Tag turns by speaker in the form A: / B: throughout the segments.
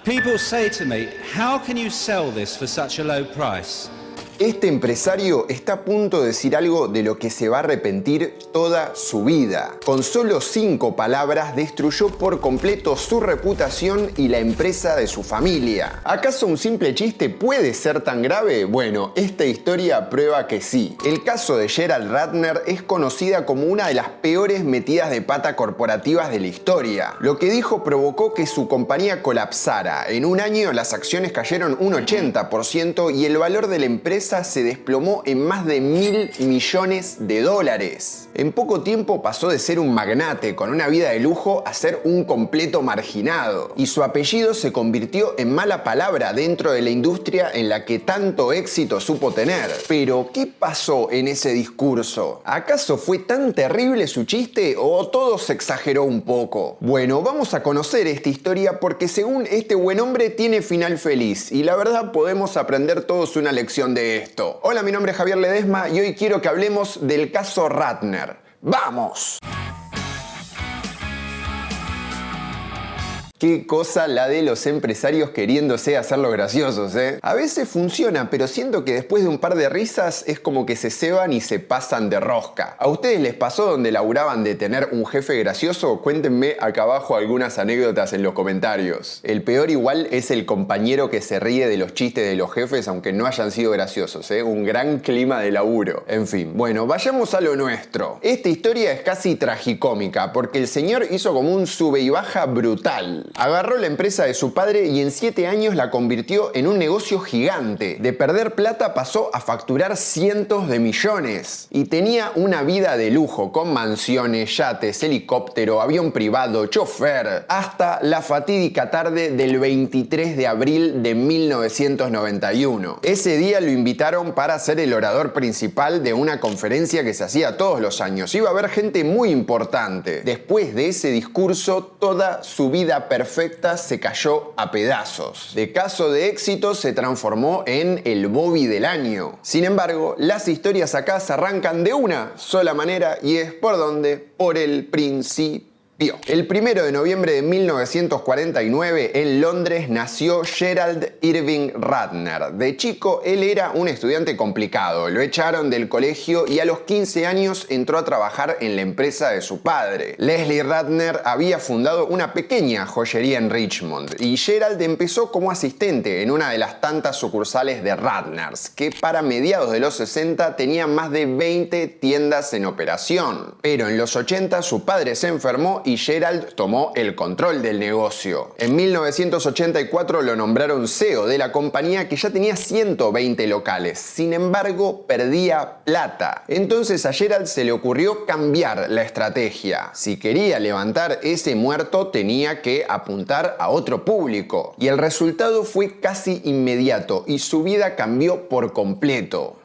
A: People say to me, how can you sell this for such a low price?
B: Este empresario está a punto de decir algo de lo que se va a arrepentir toda su vida. Con solo 5 palabras destruyó por completo su reputación y la empresa de su familia. ¿Acaso un simple chiste puede ser tan grave? Bueno, esta historia prueba que sí. El caso de Gerald Ratner es conocida como una de las peores metidas de pata corporativas de la historia. Lo que dijo provocó que su compañía colapsara. En un año las acciones cayeron un 80% y el valor de la empresa se desplomó en más de $1.000 millones. En poco tiempo pasó de ser un magnate con una vida de lujo a ser un completo marginado. Y su apellido se convirtió en mala palabra dentro de la industria en la que tanto éxito supo tener. Pero, ¿qué pasó en ese discurso? ¿Acaso fue tan terrible su chiste o todo se exageró un poco? Bueno, vamos a conocer esta historia porque según este buen hombre tiene final feliz y la verdad podemos aprender todos una lección de esto. Hola, mi nombre es Javier Ledesma y hoy quiero que hablemos del caso Ratner. ¡Vamos! Qué cosa la de los empresarios queriéndose hacerlo graciosos, ¿eh? A veces funciona, pero siento que después de un par de risas es como que se ceban y se pasan de rosca. ¿A ustedes les pasó donde laburaban de tener un jefe gracioso? Cuéntenme acá abajo algunas anécdotas en los comentarios. El peor igual es el compañero que se ríe de los chistes de los jefes aunque no hayan sido graciosos, ¿eh? Un gran clima de laburo. En fin, bueno, vayamos a lo nuestro. Esta historia es casi tragicómica porque el señor hizo como un sube y baja brutal. Agarró la empresa de su padre y en 7 años la convirtió en un negocio gigante. De perder plata pasó a facturar cientos de millones. Y tenía una vida de lujo con mansiones, yates, helicóptero, avión privado, chofer. Hasta la fatídica tarde del 23 de abril de 1991. Ese día lo invitaron para ser el orador principal de una conferencia que se hacía todos los años. Iba a haber gente muy importante. Después de ese discurso, toda su vida perfecta se cayó a pedazos. De caso de éxito se transformó en el Bobby del año. Sin embargo, las historias acá se arrancan de una sola manera y es ¿por dónde? Por el principio. El 1 de noviembre de 1949 en Londres nació Gerald Irving Ratner. De chico él era un estudiante complicado, lo echaron del colegio y a los 15 años entró a trabajar en la empresa de su padre. Leslie Ratner había fundado una pequeña joyería en Richmond y Gerald empezó como asistente en una de las tantas sucursales de Ratners, que para mediados de los 60 tenían más de 20 tiendas en operación. Pero en los 80 su padre se enfermó y Gerald tomó el control del negocio. En 1984 lo nombraron CEO de la compañía que ya tenía 120 locales. Sin embargo, perdía plata. Entonces a Gerald se le ocurrió cambiar la estrategia. Si quería levantar ese muerto, tenía que apuntar a otro público. Y el resultado fue casi inmediato y su vida cambió por completo.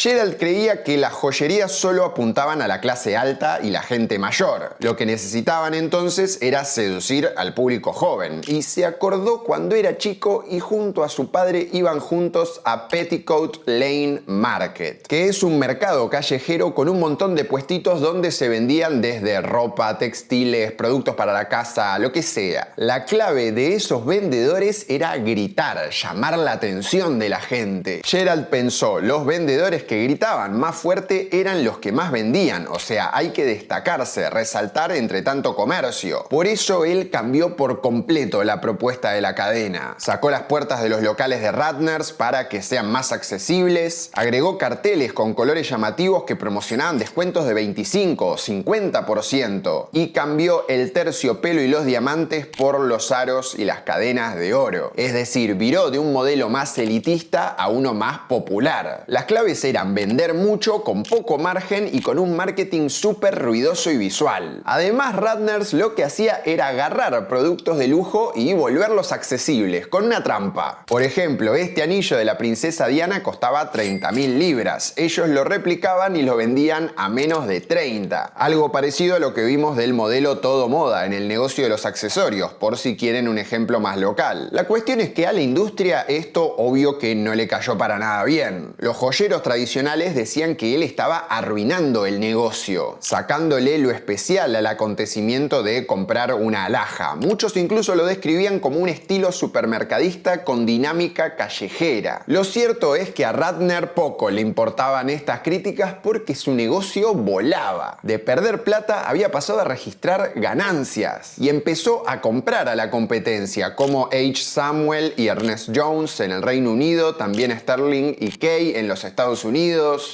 B: Gerald creía que las joyerías solo apuntaban a la clase alta y la gente mayor. Lo que necesitaban entonces era seducir al público joven. Y se acordó cuando era chico y junto a su padre iban juntos a Petticoat Lane Market, que es un mercado callejero con un montón de puestitos donde se vendían desde ropa, textiles, productos para la casa, lo que sea. La clave de esos vendedores era gritar, llamar la atención de la gente. Gerald pensó, los vendedores que gritaban más fuerte eran los que más vendían, o sea, hay que destacarse, resaltar entre tanto comercio. Por eso él cambió por completo la propuesta de la cadena. Sacó las puertas de los locales de Ratners para que sean más accesibles, agregó carteles con colores llamativos que promocionaban descuentos de 25 o 50% y cambió el terciopelo y los diamantes por los aros y las cadenas de oro. Es decir, viró de un modelo más elitista a uno más popular. Las claves eran vender mucho con poco margen y con un marketing súper ruidoso y visual. Además, Ratners lo que hacía era agarrar productos de lujo y volverlos accesibles, con una trampa. Por ejemplo, este anillo de la princesa Diana costaba 30.000 libras. Ellos lo replicaban y lo vendían a menos de 30. Algo parecido a lo que vimos del modelo todo moda en el negocio de los accesorios, por si quieren un ejemplo más local. La cuestión es que a la industria esto obvio que no le cayó para nada bien. Los joyeros tradicionales tradicionales decían que él estaba arruinando el negocio, sacándole lo especial al acontecimiento de comprar una alhaja. Muchos incluso lo describían como un estilo supermercadista con dinámica callejera. Lo cierto es que a Ratner poco le importaban estas críticas porque su negocio volaba. De perder plata había pasado a registrar ganancias y empezó a comprar a la competencia como H. Samuel y Ernest Jones en el Reino Unido, también Sterling y Kay en los Estados Unidos.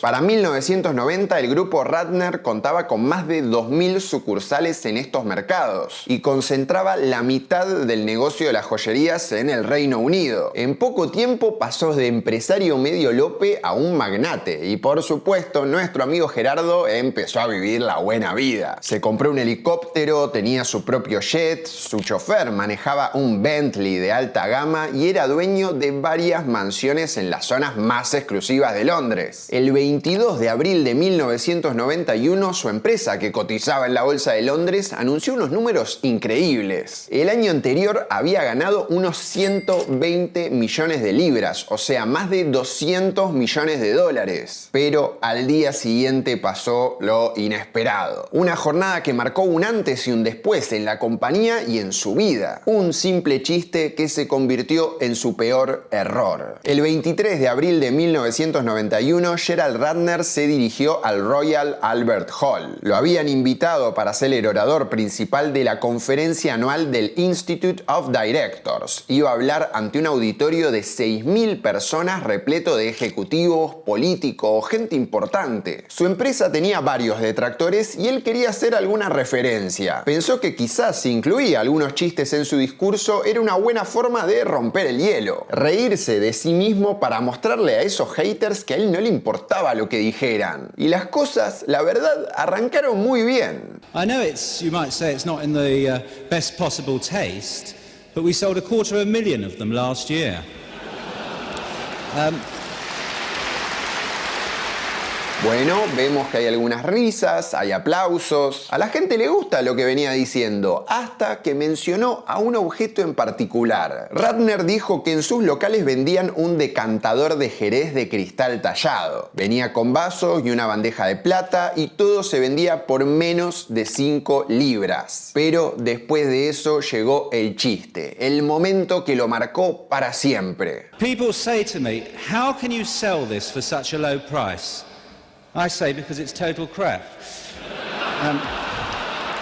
B: Para 1990 el grupo Ratner contaba con más de 2.000 sucursales en estos mercados y concentraba la mitad del negocio de las joyerías en el Reino Unido. En poco tiempo pasó de empresario medio lope a un magnate y por supuesto nuestro amigo Gerardo empezó a vivir la buena vida. Se compró un helicóptero, tenía su propio jet, su chofer manejaba un Bentley de alta gama y era dueño de varias mansiones en las zonas más exclusivas de Londres. El 22 de abril de 1991 su empresa, que cotizaba en la bolsa de Londres, anunció unos números increíbles. El año anterior había ganado unos 120 millones de libras, o sea, más de 200 millones de dólares. Pero al día siguiente pasó lo inesperado. Una jornada que marcó un antes y un después en la compañía y en su vida. Un simple chiste que se convirtió en su peor error. El 23 de abril de 1991, Gerald Ratner se dirigió al Royal Albert Hall. Lo habían invitado para ser el orador principal de la conferencia anual del Institute of Directors. Iba a hablar ante un auditorio de 6.000 personas repleto de ejecutivos, políticos, gente importante. Su empresa tenía varios detractores y él quería hacer alguna referencia. Pensó que quizás si incluía algunos chistes en su discurso era una buena forma de romper el hielo. Reírse de sí mismo para mostrarle a esos haters que a él no le importaba lo que dijeran. Y las cosas, la verdad, arrancaron muy bien.
A: I know you might say it's not in the best possible taste, but we sold 250,000 of them last year.
B: Bueno, vemos que hay algunas risas, hay aplausos. A la gente le gusta lo que venía diciendo, hasta que mencionó a un objeto en particular. Ratner dijo que en sus locales vendían un decantador de Jerez de cristal tallado. Venía con vasos y una bandeja de plata y todo se vendía por menos de 5 libras. Pero después de eso llegó el chiste, el momento que lo marcó para siempre.
A: People say to me, how can you sell this for such a low price? I say because it's total crap.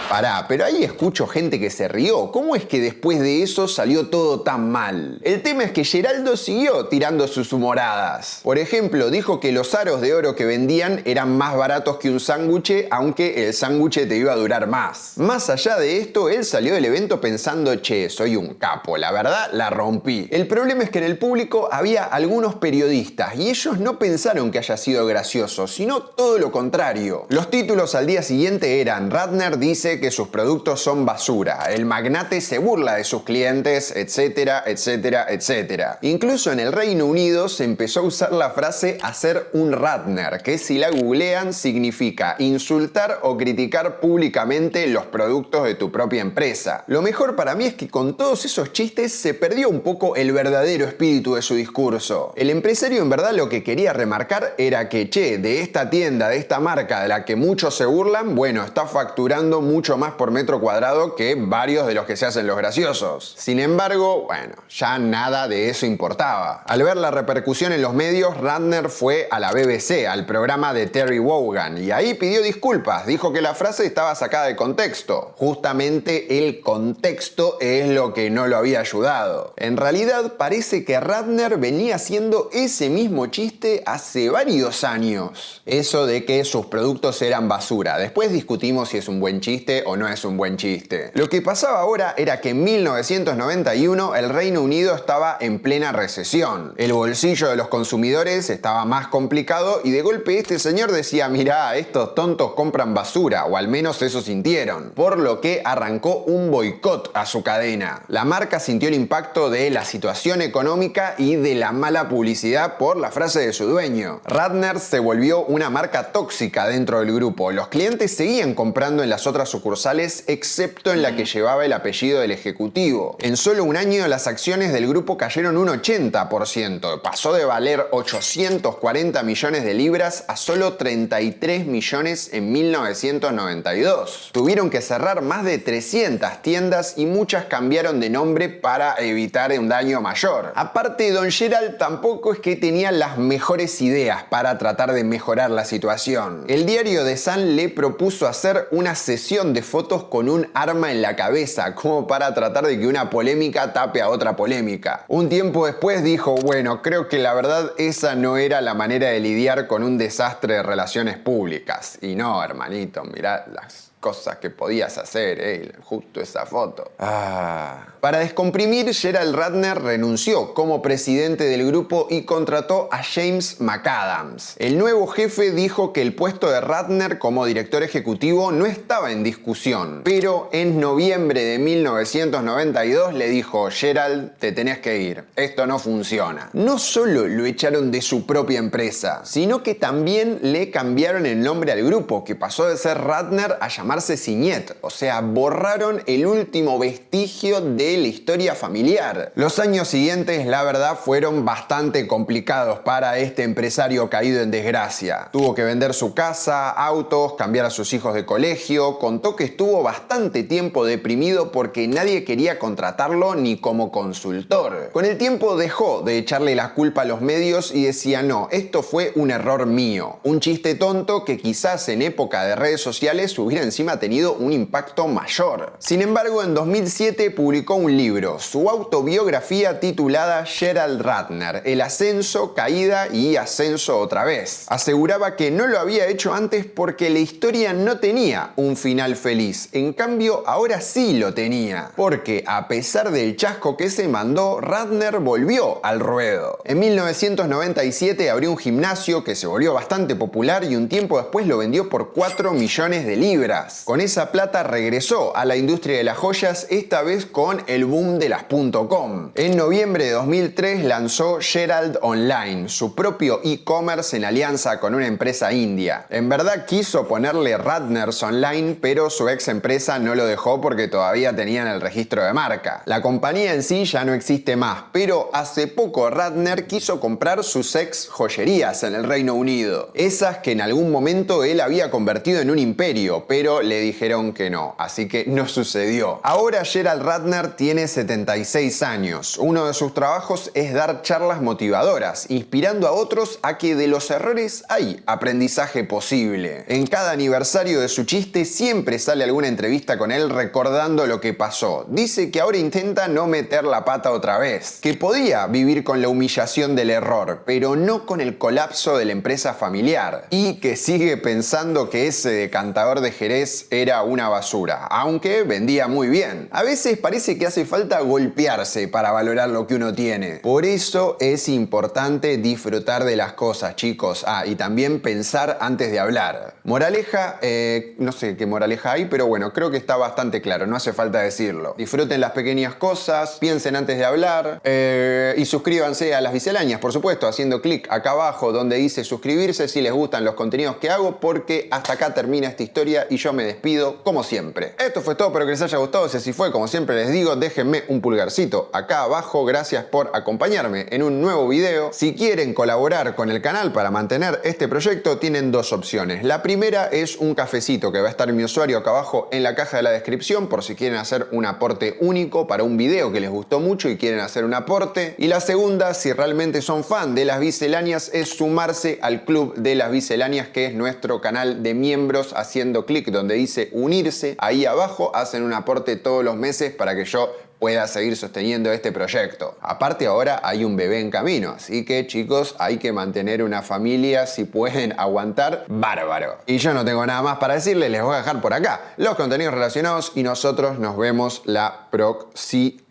B: Pará, pero ahí escucho gente que se rió. ¿Cómo es que después de eso salió todo tan mal? El tema es que Geraldo siguió tirando sus humoradas. Por ejemplo, dijo que los aros de oro que vendían eran más baratos que un sándwich, aunque el sándwich te iba a durar más. Más allá de esto, él salió del evento pensando, che, soy un capo, la verdad la rompí. El problema es que en el público había algunos periodistas y ellos no pensaron que haya sido gracioso, sino todo lo contrario. Los títulos al día siguiente eran: Ratner dice que sus productos son basura, el magnate se burla de sus clientes, etcétera, etcétera, etcétera. Incluso en el Reino Unido se empezó a usar la frase hacer un Ratner, que si la googlean significa insultar o criticar públicamente los productos de tu propia empresa. Lo mejor para mí es que con todos esos chistes se perdió un poco el verdadero espíritu de su discurso. El empresario en verdad lo que quería remarcar era que, che, de esta tienda, de esta marca de la que muchos se burlan, bueno, está facturando mucho más por metro cuadrado que varios de los que se hacen los graciosos. Sin embargo, bueno, ya nada de eso importaba. Al ver la repercusión en los medios, Ratner fue a la BBC, al programa de Terry Wogan, y ahí pidió disculpas. Dijo que la frase estaba sacada de contexto. Justamente el contexto es lo que no lo había ayudado. En realidad, parece que Ratner venía haciendo ese mismo chiste hace varios años. Eso de que sus productos eran basura. Después discutimos si es un buen chiste o no es un buen chiste. Lo que pasaba ahora era que en 1991 el Reino Unido estaba en plena recesión. El bolsillo de los consumidores estaba más complicado y de golpe este señor decía: mirá, estos tontos compran basura, o al menos eso sintieron. Por lo que arrancó un boicot a su cadena. La marca sintió el impacto de la situación económica y de la mala publicidad por la frase de su dueño. Ratner se volvió una marca tóxica dentro del grupo. Los clientes seguían comprando en las otras sucursales sucursales, excepto en la que llevaba el apellido del ejecutivo. En solo un año las acciones del grupo cayeron un 80%. Pasó de valer 840 millones de libras a solo 33 millones en 1992. Tuvieron que cerrar más de 300 tiendas y muchas cambiaron de nombre para evitar un daño mayor. Aparte, Don Gerald tampoco es que tenía las mejores ideas para tratar de mejorar la situación. El diario The Sun le propuso hacer una sesión de fotos con un arma en la cabeza, como para tratar de que una polémica tape a otra polémica. Un tiempo después dijo, bueno, creo que la verdad esa no era la manera de lidiar con un desastre de relaciones públicas. Y no, hermanito, mirá las cosas que podías hacer, justo esa foto. Para descomprimir, Gerald Ratner renunció como presidente del grupo y contrató a James McAdams. El nuevo jefe dijo que el puesto de Ratner como director ejecutivo no estaba en discusión, pero en noviembre de 1992 le dijo, Gerald, te tenés que ir, esto no funciona. No solo lo echaron de su propia empresa, sino que también le cambiaron el nombre al grupo, que pasó de ser Ratner a llamarse Signet, o sea, borraron el último vestigio de la historia familiar. Los años siguientes, la verdad, fueron bastante complicados para este empresario caído en desgracia. Tuvo que vender su casa, autos, cambiar a sus hijos de colegio. Contó que estuvo bastante tiempo deprimido porque nadie quería contratarlo ni como consultor. Con el tiempo dejó de echarle la culpa a los medios y decía, no, esto fue un error mío. Un chiste tonto que quizás en época de redes sociales hubiera encima tenido un impacto mayor. Sin embargo, en 2007 publicó un libro, su autobiografía titulada Gerald Ratner, el ascenso, caída y ascenso otra vez. Aseguraba que no lo había hecho antes porque la historia no tenía un final feliz. En cambio, ahora sí lo tenía. Porque a pesar del chasco que se mandó, Ratner volvió al ruedo. En 1997 abrió un gimnasio que se volvió bastante popular y un tiempo después lo vendió por 4 millones de libras. Con esa plata regresó a la industria de las joyas, esta vez con el boom de las .com. En noviembre de 2003 lanzó Gerald Online, su propio e-commerce en alianza con una empresa india. En verdad quiso ponerle Ratners Online, pero su ex empresa no lo dejó porque todavía tenían el registro de marca. La compañía en sí ya no existe más, pero hace poco Ratner quiso comprar sus ex joyerías en el Reino Unido. Esas que en algún momento él había convertido en un imperio, pero le dijeron que no, así que no sucedió. Ahora Gerald Ratner tiene 76 años. Uno de sus trabajos es dar charlas motivadoras, inspirando a otros a que de los errores hay aprendizaje posible. En cada aniversario de su chiste siempre sale alguna entrevista con él recordando lo que pasó. Dice que ahora intenta no meter la pata otra vez, que podía vivir con la humillación del error, pero no con el colapso de la empresa familiar, y que sigue pensando que ese decantador de Jerez era una basura, aunque vendía muy bien. A veces parece que hace falta golpearse para valorar lo que uno tiene. Por eso es importante disfrutar de las cosas, chicos. Y también pensar antes de hablar. Moraleja, no sé qué moraleja hay, pero bueno, creo que está bastante claro, no hace falta decirlo. Disfruten las pequeñas cosas, piensen antes de hablar y suscríbanse a Las Misceláneas, por supuesto, haciendo clic acá abajo donde dice suscribirse si les gustan los contenidos que hago, porque hasta acá termina esta historia y yo me despido como siempre. Esto fue todo, espero que les haya gustado. Si así fue, como siempre les digo, déjenme un pulgarcito acá abajo. Gracias por acompañarme en un nuevo video. Si quieren colaborar con el canal para mantener este proyecto, tienen dos opciones. La primera es un cafecito que va a estar mi usuario acá abajo en la caja de la descripción por si quieren hacer un aporte único para un video que les gustó mucho y quieren hacer un aporte. Y la segunda, si realmente son fan de Las Misceláneas, es sumarse al Club de Las Misceláneas, que es nuestro canal de miembros, haciendo clic donde dice unirse. Ahí abajo hacen un aporte todos los meses para que yo pueda seguir sosteniendo este proyecto. Aparte, ahora hay un bebé en camino, así que chicos, hay que mantener una familia. Si pueden aguantar, bárbaro. Y yo no tengo nada más para decirles, les voy a dejar por acá los contenidos relacionados y nosotros nos vemos la próxima.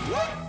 C: Whoa!